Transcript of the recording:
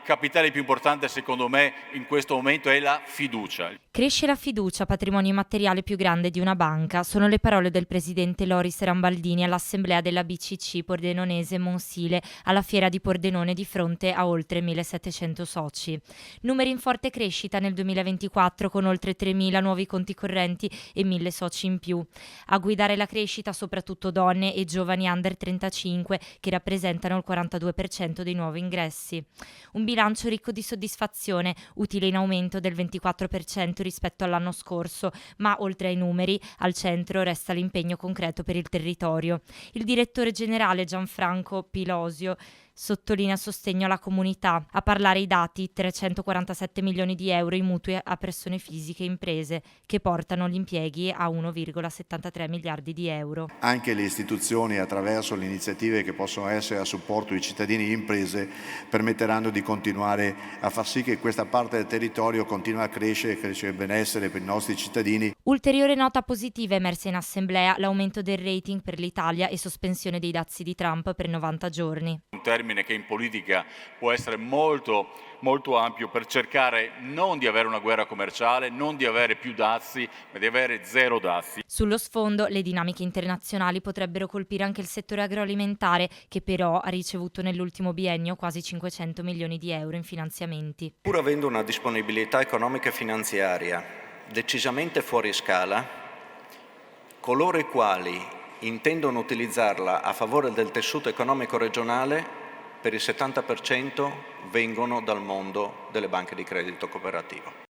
capitale più importante secondo me in questo momento è la fiducia. Cresce la fiducia, patrimonio immateriale più grande di una banca, sono le parole del presidente Loris Rambaldini all'assemblea della BCC Pordenonese Monsile alla fiera di Pordenone di fronte a oltre 1700 soci. Numeri in forte crescita nel 2024 con oltre 3.000 nuovi conti correnti e 1.000 soci in più. A guidare la crescita soprattutto donne e giovani under 35 che rappresentano il 42% dei nuovi ingressi. Un bilancio ricco di soddisfazione, utile in aumento del 24% rispetto all'anno scorso, ma oltre ai numeri, al centro resta l'impegno concreto per il territorio. Il direttore generale Gianfranco Pilosio sottolinea sostegno alla comunità. A parlare i dati, 347 milioni di euro in mutui a persone fisiche e imprese, che portano gli impieghi a 1,73 miliardi di euro. Anche le istituzioni, attraverso le iniziative che possono essere a supporto di cittadini e imprese, permetteranno di continuare a far sì che questa parte del territorio continui a crescere il benessere per i nostri cittadini. Ulteriore nota positiva emersa in assemblea, l'aumento del rating per l'Italia e sospensione dei dazi di Trump per 90 giorni. Un termine che in politica può essere molto ampio per cercare non di avere una guerra commerciale, non di avere più dazi, ma di avere zero dazi. Sullo sfondo, le dinamiche internazionali potrebbero colpire anche il settore agroalimentare, che però ha ricevuto nell'ultimo biennio quasi 500 milioni di euro in finanziamenti. Pur avendo una disponibilità economica e finanziaria decisamente fuori scala, coloro i quali intendono utilizzarla a favore del tessuto economico regionale per il 70% vengono dal mondo delle banche di credito cooperativo.